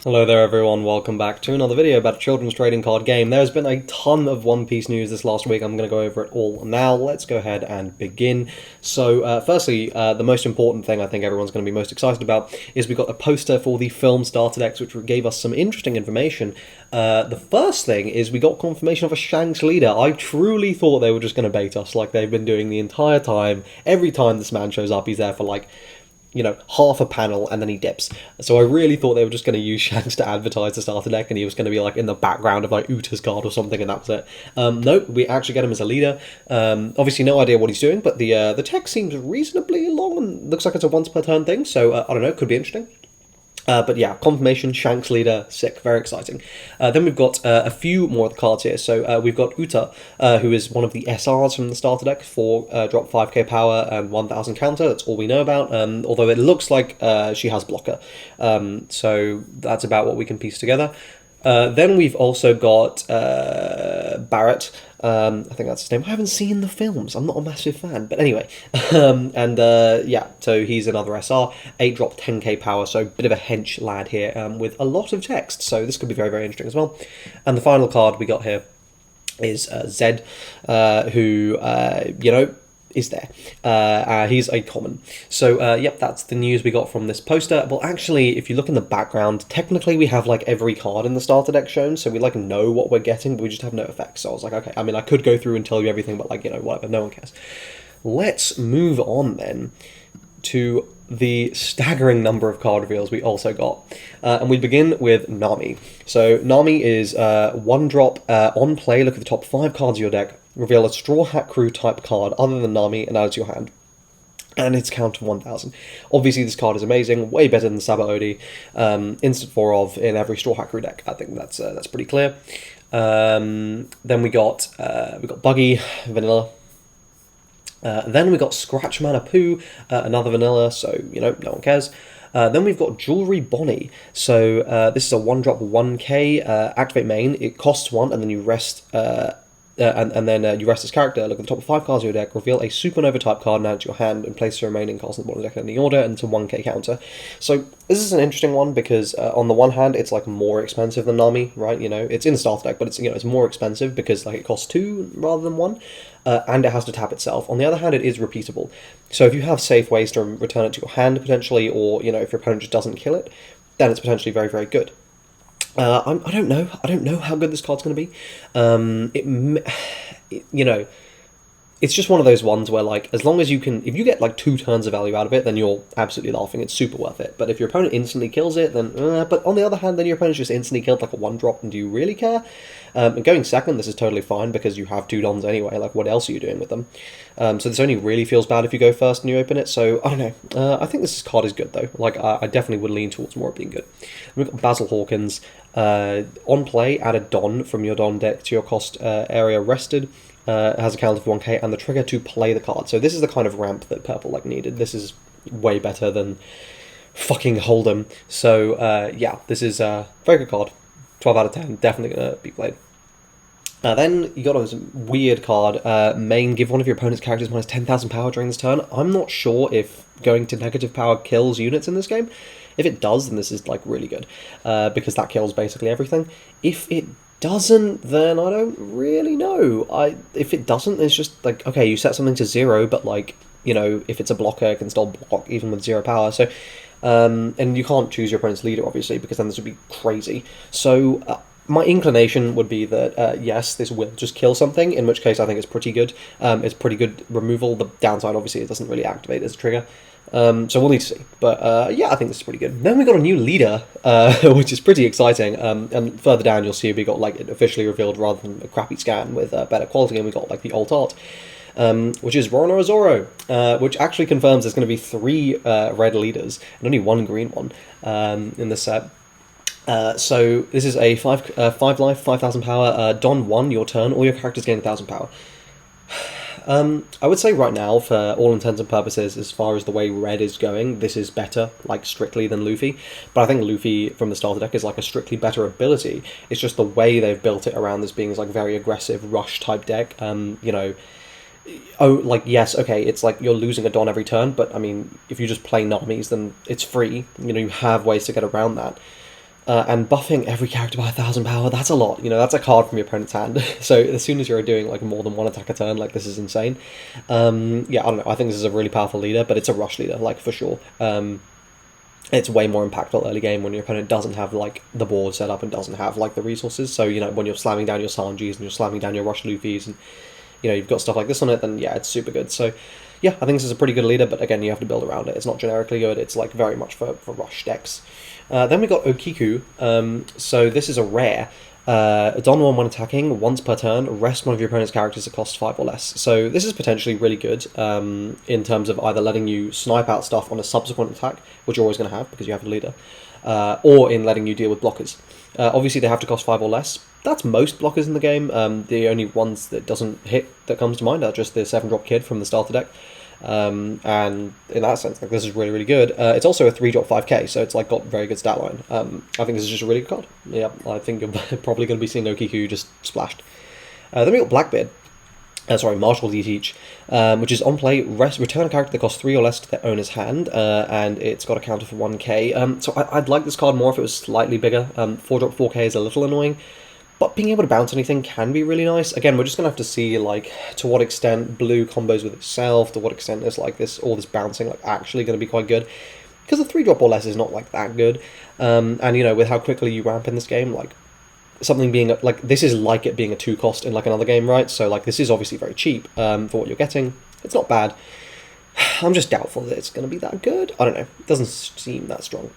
Hello there everyone, welcome back to another video about a children's trading card game. There's been a ton of One Piece news this last week. I'm going to go over it all now. Let's go ahead and begin. So firstly, the most important thing I think everyone's going to be most excited about is we got a poster for the film starter decks, which gave us some interesting information. The first thing is we got confirmation of a SHANKS leader. I truly thought they were just going to bait us like they've been doing the entire time. Every time this man shows up, he's there for like, you know, half a panel and then he dips. So I really thought they were just going to use Shanks to advertise the starter deck and he was going to be like in the background of like Uta's card or something and that was it. Nope, we actually get him as a leader. Obviously no idea what he's doing, but the text seems reasonably long and looks like it's a once per turn thing, so I don't know, could be interesting. But yeah, confirmation, Shanks leader, sick, very exciting. Then we've got a few more of the cards here. So we've got Uta, who is one of the SRs from the starter deck for drop 5k power and 1000 counter. That's all we know about, although it looks like she has blocker. So that's about what we can piece together. Then we've also got Barrett. I think that's his name. I haven't seen the films. I'm not a massive fan, but anyway. Yeah, so he's another SR, 8 drop 10k power, so a bit of a hench lad here with a lot of text. So this could be very, very interesting as well. And the final card we got here is Zed, who, you know, is there. He's a common. So, yep, that's the news we got from this poster. Well, actually, if you look in the background, technically we have, like, every card in the starter deck shown, so we, like, know what we're getting, but we just have no effects. So I was like, okay, I mean, I could go through and tell you everything, but, like, you know, whatever, no one cares. Let's move on, then, to the staggering number of card reveals we also got. And we begin with Nami. So, Nami is 1 drop on play, look at the top 5 cards of your deck, reveal a Straw Hat Crew type card other than Nami and add it to your hand. And it's count to 1000. Obviously, this card is amazing, way better than AiboYT. Instant 4 of in every Straw Hat Crew deck. I think that's pretty clear. Then we got Buggy, vanilla. Then we got Scratch Mana Poo, another vanilla, so, you know, no one cares. Then we've got Jewelry Bonnie. So this is a 1-drop 1k, activate main, it costs 1, and then you rest... and then you rest this character, look at the top 5 cards of your deck, reveal a Supernova type card and add it to your hand, and place the remaining cards in the bottom of the deck in any order, and it's a 1k counter. So this is an interesting one because on the one hand, it's like more expensive than Nami, right? You know, it's in the starter deck, but it's, you know, it's more expensive because like it costs 2 rather than 1, and it has to tap itself. On the other hand, it is repeatable. So if you have safe ways to return it to your hand potentially, or you know, if your opponent just doesn't kill it, then it's potentially very, very good. I don't know. I don't know how good this card's going to be. You know, it's just one of those ones where, like, as long as you can... If you get, like, 2 turns of value out of it, then you're absolutely laughing. It's super worth it. But if your opponent instantly kills it, then... but on the other hand, then your opponent's just instantly killed, like, a 1-drop, and do you really care? And going second, this is totally fine, because you have 2 dons anyway. Like, what else are you doing with them? So this only really feels bad if you go first and you open it, so, I don't know. I think this card is good, though. Like, I definitely would lean towards more being good. We've got Basil Hawkins. On play, add a Don from your Don deck to your cost area rested. It has a counter for 1k and the trigger to play the card. So this is the kind of ramp that Purple like needed. This is way better than fucking Hold'em. So yeah, this is a very good card. 12 out of 10, definitely going to be played. Then you got a weird card, main, give one of your opponent's characters minus 10,000 power during this turn. I'm not sure if going to negative power kills units in this game. If it does, then this is like really good, because that kills basically everything. If it doesn't, then I don't really know. If it doesn't, it's just like, okay, you set something to 0, but like, you know, if it's a blocker, it can still block even with 0 power. So, and you can't choose your opponent's leader, obviously, because then this would be crazy. So, my inclination would be that, yes, this will just kill something, in which case I think it's pretty good. It's pretty good removal. The downside, obviously, it doesn't really activate as a trigger. So we'll need to see. But, yeah, I think this is pretty good. Then we got a new leader, which is pretty exciting. And further down, you'll see we got, like, it officially revealed rather than a crappy scan with better quality, and we got, like, the alt art. Which is Roronoa, which actually confirms there's going to be 3 red leaders and only 1 green one in this set. So this is a 5 life, 5,000 power, Don 1, your turn, all your characters gain 1,000 power. I would say right now, for all intents and purposes, as far as the way red is going, this is better, like, strictly than Luffy. But I think Luffy, from the starter deck, is, like, a strictly better ability. It's just the way they've built it around this being, like, very aggressive, rush-type deck, you know... Oh, like, yes, okay, it's like you're losing a Don every turn, but, I mean, if you just play Namis, then it's free. You know, you have ways to get around that. and buffing every character by 1,000 power, that's a lot. You know, that's a card from your opponent's hand. So as soon as you're doing like more than one attack a turn, like this is insane. Yeah, I don't know. I think this is a really powerful leader, but it's a rush leader, like for sure. It's way more impactful early game when your opponent doesn't have like the board set up and doesn't have like the resources. So you know, when you're slamming down your Sanjis and you're slamming down your Rush Luffy's, and you know you've got stuff like this on it, then yeah, it's super good. So yeah, I think this is a pretty good leader, but again, you have to build around it. It's not generically good. It's like very much for rush decks. Then we got Okiku. So this is a rare. Don 1 when attacking, once per turn, rest one of your opponent's characters that costs 5 or less. So this is potentially really good in terms of either letting you snipe out stuff on a subsequent attack, which you're always going to have because you have a leader, or in letting you deal with blockers. Obviously they have to cost 5 or less. That's most blockers in the game. The only ones that doesn't hit that comes to mind are just the 7-drop kid from the starter deck. And in that sense, like this is really, really good. It's also a 3-drop 5k, so it's like got very good stat line. I think this is just a really good card. Yeah, I think you're probably going to be seeing Okiku just splashed. Then we got Blackbeard. Martial Teach, which is on play, return a character that costs 3 or less to their owner's hand, and it's got a counter for 1k. So I'd like this card more if it was slightly bigger. 4-drop 4k is a little annoying, but being able to bounce anything can be really nice. Again, we're just going to have to see, like, to what extent blue combos with itself, to what extent is, like, all this bouncing, like, actually going to be quite good. Because the 3-drop or less is not, like, that good. And, you know, with how quickly you ramp in this game, like, something being, like, this is like it being a 2-cost in, like, another game, right? So, like, this is obviously very cheap for what you're getting. It's not bad. I'm just doubtful that it's going to be that good. I don't know. It doesn't seem that strong.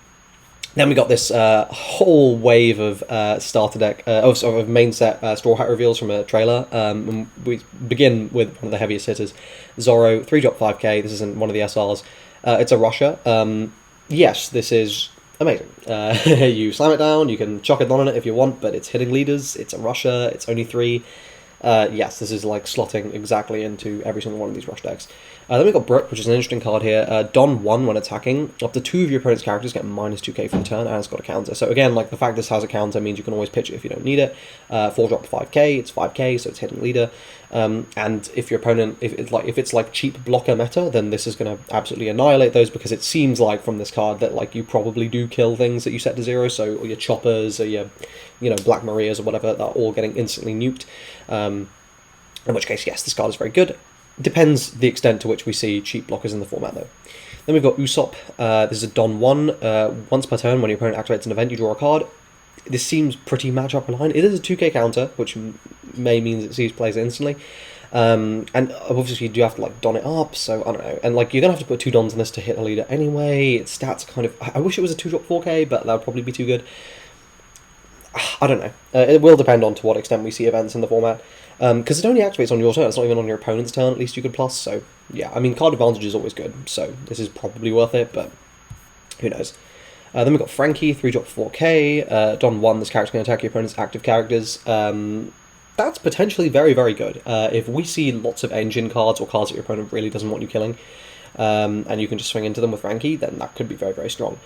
Then we got this whole wave of starter deck, of main set Straw Hat reveals from a trailer. And we begin with one of the heaviest hitters, Zoro, 3-drop 5k. This isn't one of the SRs. It's a rusher. Yes, this is amazing. You slam it down, you can chuck it on it if you want, but it's hitting leaders, it's a rusher, it's only 3. Yes, this is like slotting exactly into every single one of these rush decks. Then we've got Brook, which is an interesting card here. Don 1 when attacking. Up to 2 of your opponent's characters get minus 2k for the turn, and it's got a counter. So again, like the fact this has a counter means you can always pitch it if you don't need it. 4-drop 5k, it's 5k, so it's hitting leader. And if your opponent, if it's like cheap blocker meta, then this is going to absolutely annihilate those, because it seems like from this card that like you probably do kill things that you set to 0. So all your choppers or your, you know, Black Marias or whatever, they're all getting instantly nuked. In which case, yes, this card is very good. Depends the extent to which we see cheap blockers in the format, though. Then we've got Usopp. This is a Don 1. Once per turn, when your opponent activates an event, you draw a card. This seems pretty matchup aligned. It is a 2k counter, which may mean it sees plays instantly. And obviously you do have to like don it up, so I don't know. And like you're gonna have to put 2 dons in this to hit a leader anyway. Its stats kind of, I wish it was a 2-drop 4k, but that would probably be too good. I don't know. It will depend on to what extent we see events in the format. Because it only activates on your turn, it's not even on your opponent's turn, at least you could plus, so yeah, I mean, card advantage is always good, so this is probably worth it, but who knows. Then we've got Frankie, 3-drop 4k, Don 1, this character can attack your opponent's active characters. That's potentially very, very good. If we see lots of engine cards, or cards that your opponent really doesn't want you killing, and you can just swing into them with Frankie, then that could be very, very strong.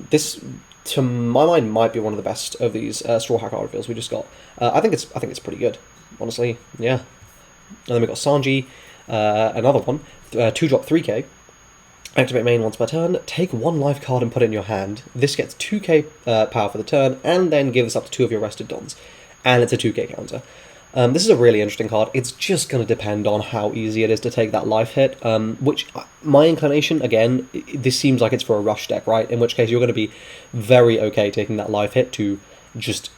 This, to my mind, might be one of the best of these Straw Hat card reveals we just got. I think it's pretty good. Honestly, yeah. And then we've got Sanji, another one, 2-drop 3k. Activate main once per turn, take 1 life card and put it in your hand. This gets 2k power for the turn, and then gives up to 2 of your rested dons. And it's a 2k counter. This is a really interesting card. It's just going to depend on how easy it is to take that life hit, which, my inclination, again, this seems like it's for a rush deck, right? In which case you're going to be very okay taking that life hit to just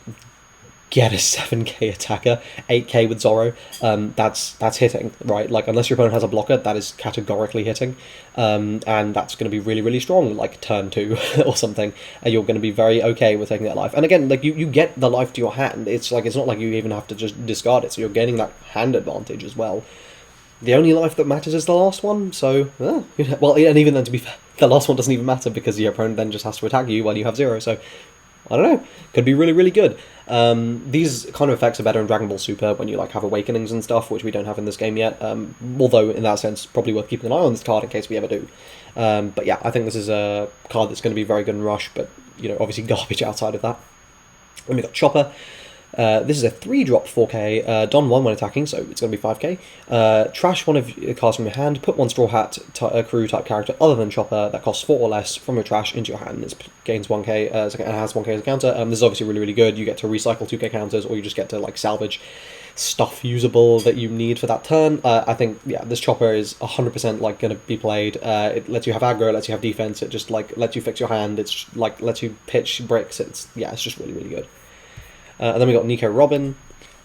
get a 7k attacker, 8k with Zoro. That's hitting, right? Like, unless your opponent has a blocker, that is categorically hitting. And that's going to be really, really strong, like turn 2 or something. And you're going to be very okay with taking that life. And again, like, you get the life to your hand. It's like, it's not like you even have to just discard it, so you're gaining that hand advantage as well. The only life that matters is the last one, so, well, and even then, to be fair, the last one doesn't even matter, because your opponent then just has to attack you while you have 0, so I don't know, could be really, really good. These kind of effects are better in Dragon Ball Super when you like have awakenings and stuff, which we don't have in this game yet, although in that sense probably worth keeping an eye on this card in case we ever do. But yeah, I think this is a card that's going to be very good in Rush, but you know, obviously garbage outside of that. Then we got Chopper. This is a 3-drop 4k, Don 1 when attacking, so it's going to be 5k. Trash one of your cards from your hand, put one Straw Hat crew type character other than Chopper that costs 4 or less from your trash into your hand. It gains 1k, and has 1k as a counter. This is obviously really, really good. You get to recycle 2k counters, or you just get to like salvage stuff usable that you need for that turn. I think, yeah, this Chopper is 100% like going to be played. It lets you have aggro, it lets you have defense, it just like lets you fix your hand, it's like lets you pitch bricks. It's just really, really good. And then we got Nico Robin,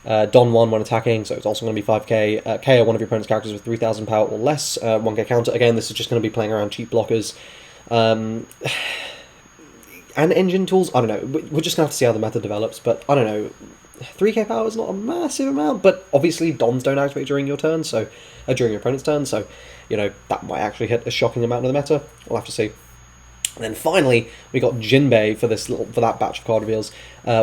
Don 1 when attacking, so it's also going to be 5k. KO one of your opponent's characters with 3000 power or less, 1k counter. Again, this is just going to be playing around cheap blockers. And engine tools, I don't know, we're just going to have to see how the meta develops, but I don't know, 3k power is not a massive amount, but obviously Dons don't activate during your turn, so during your opponent's turn, so, you know, that might actually hit a shocking amount of the meta. We'll have to see. And then finally, we got Jinbei for that batch of card reveals,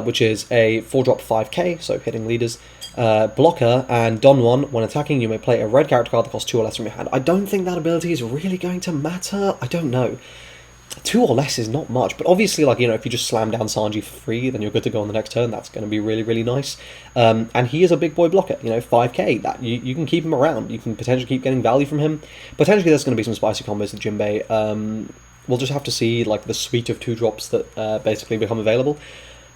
which is a 4-drop 5k, so hitting leaders, blocker, and Don 1, when attacking, you may play a red character card that costs 2 or less from your hand. I don't think that ability is really going to matter. I don't know. 2 or less is not much, but obviously, like, you know, if you just slam down Sanji for free, then you're good to go on the next turn. That's going to be really, really nice. And he is a big boy blocker, you know, 5k. That you can keep him around. You can potentially keep getting value from him. Potentially, there's going to be some spicy combos with Jinbei. We'll just have to see, like, the suite of 2-drops that basically become available.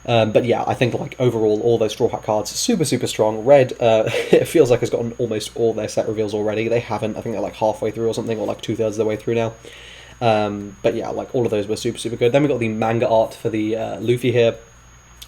But yeah, I think, like, overall, all those Straw Hat cards, super, super strong. Red, it feels like it's gotten almost all their set reveals already. They haven't. I think they're, like, halfway through or something, or, like, 2/3 of the way through now. But yeah, like, all of those were super, super good. Then we got the manga art for the Luffy here.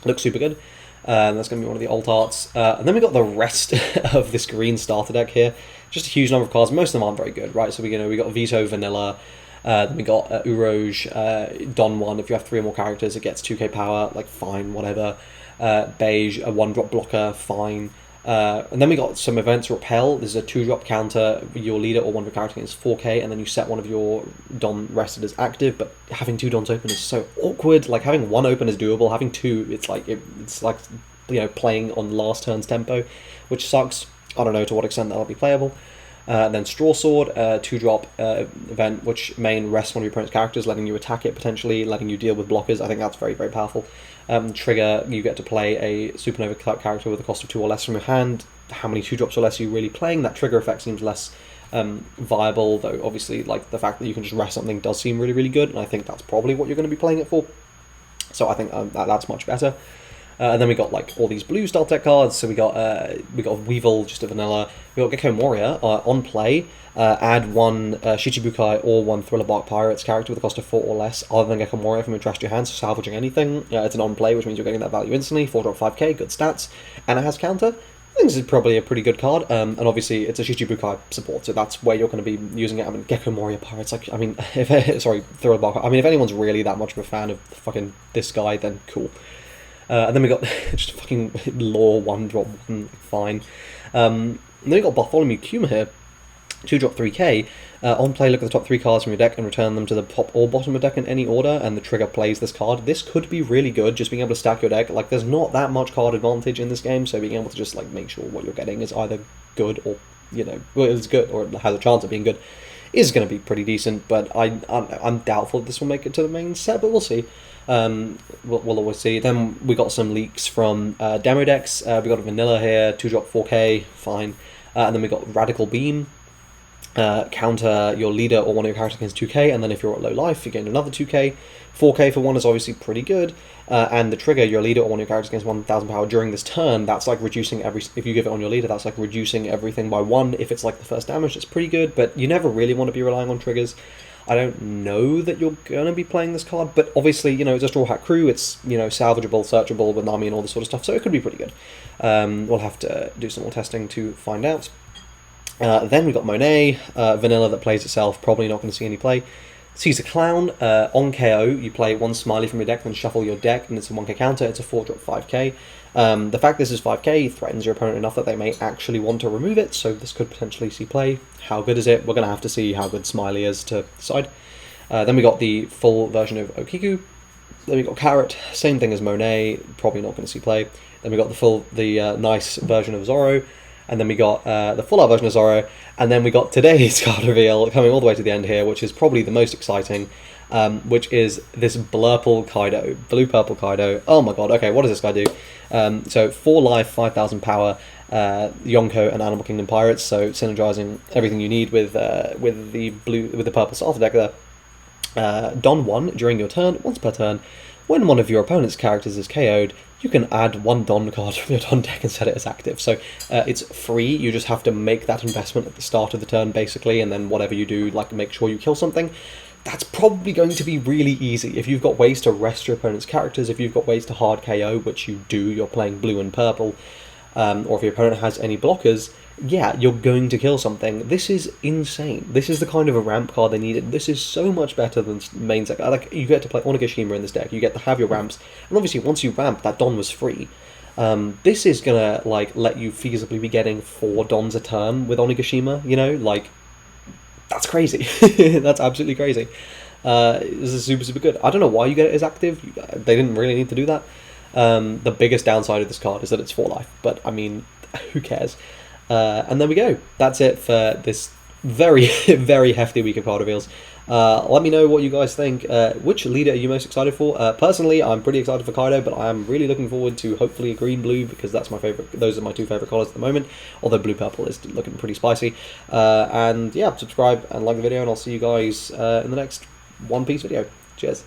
Looks super good. That's going to be one of the alt arts. And then we got the rest of this green starter deck here. Just a huge number of cards. Most of them aren't very good, right? So we got Vito, Vanilla. Then we got Urouge, Don 1. If you have 3 or more characters, it gets 2k power. Like, fine, whatever. Beige, a 1-drop blocker, fine. And then we got some events. Repel. This is a 2-drop counter. Your leader or one of your characters is 4k, and then you set one of your Don rested as active. But having 2 Dons open is so awkward. Like, having 1 open is doable. Having 2, it's like you know, playing on last turn's tempo, which sucks. I don't know to what extent that'll be playable. Then Straw Sword, 2-drop event, which main rests one of your opponent's characters, letting you attack it potentially, letting you deal with blockers. I think that's very, very powerful. Trigger, you get to play a Supernova character with a cost of 2 or less from your hand. How many 2-drops or less are you really playing? That trigger effect seems less viable, though obviously, like, the fact that you can just rest something does seem really, really good, and I think that's probably what you're going to be playing it for. So I think that's much better. And then we got, like, all these blue style tech cards. So we got Weevil, just a vanilla. We got Gecko Moria on play. Add 1 Shichibukai or 1 Thriller Bark Pirates character with a cost of 4 or less, other than Gecko Moria from your trash to your hands, so salvaging anything. It's an on play, which means you're getting that value instantly. 4-drop 5k, good stats, and it has counter. I think this is probably a pretty good card. And obviously it's a Shichibukai support, so that's where you're going to be using it. I mean, Gecko Moria Pirates, like, I mean, Thriller Bark. I mean, if anyone's really that much of a fan of fucking this guy, then cool. And then we got just fucking Law 1-drop 1, fine. And then we got Bartholomew Kuma here, 2-drop 3k. On play, look at the top 3 cards from your deck and return them to the top or bottom of the deck in any order, and the trigger plays this card. This could be really good, just being able to stack your deck. Like, there's not that much card advantage in this game, so being able to just, like, make sure what you're getting is either good or, you know, well, it's good, or it has a chance of being good, is going to be pretty decent. But I'm doubtful that this will make it to the main set, but we'll see. We'll always see. Then we got some leaks from demo decks. We got a vanilla here, 2-drop 4k, fine. And then we got Radical Beam. Counter your leader or one of your characters against 2k, and then if you're at low life, you gain another 2k. 4k for 1 is obviously pretty good. And the trigger, your leader or one of your characters against 1000 power during this turn, that's like reducing if you give it on your leader, that's like reducing everything by 1. If it's like the first damage, that's pretty good, but you never really want to be relying on triggers. I don't know that you're going to be playing this card, but obviously, you know, it's a Straw Hat crew, it's, you know, salvageable, searchable with Nami and all this sort of stuff, so it could be pretty good. We'll have to do some more testing to find out. Then we got Monet, vanilla that plays itself, probably not going to see any play. Caesar Clown, on KO, you play 1 Smiley from your deck, then shuffle your deck, and it's a 1k counter, it's a 4-drop 5k. The fact this is 5k threatens your opponent enough that they may actually want to remove it, so this could potentially see play. How good is it? We're going to have to see how good Smiley is to decide. Then we got the full version of Okiku. Then we got Carrot, same thing as Monet, probably not going to see play. Then we got the nice version of Zoro. And then we got the full-out version of Zoro, and then we got today's card reveal coming all the way to the end here, which is probably the most exciting. which is this blurple Kaido, blue-purple Kaido. Oh my god, okay, what does this guy do? So 4 life, 5,000 power, Yonko and Animal Kingdom Pirates, so synergizing everything you need with the purple starter deck there. Don 1 during your turn, once per turn. When one of your opponent's characters is KO'd, you can add 1 Don card from your Don deck and set it as active. So it's free, you just have to make that investment at the start of the turn, basically, and then whatever you do, like, make sure you kill something. That's probably going to be really easy. If you've got ways to rest your opponent's characters, if you've got ways to hard KO, which you do, you're playing blue and purple, or if your opponent has any blockers, yeah, you're going to kill something. This is insane. This is the kind of a ramp card they needed. This is so much better than main deck. Like, you get to play Onigashima in this deck, you get to have your ramps, and obviously once you ramp, that Don was free. This is gonna, like, let you feasibly be getting 4 Dons a turn with Onigashima, you know, like, that's crazy. That's absolutely crazy. This is super, super good. I don't know why you get it as active. They didn't really need to do that. The biggest downside of this card is that it's 4 life, but I mean, who cares? And there we go. That's it for this very, very hefty week of card reveals. Let me know what you guys think. Which leader are you most excited for? Personally, I'm pretty excited for Kaido, but I am really looking forward to hopefully a green-blue, because that's my favorite. Those are my 2 favorite colors at the moment, although blue-purple is looking pretty spicy. And yeah, subscribe and like the video, and I'll see you guys in the next One Piece video. Cheers.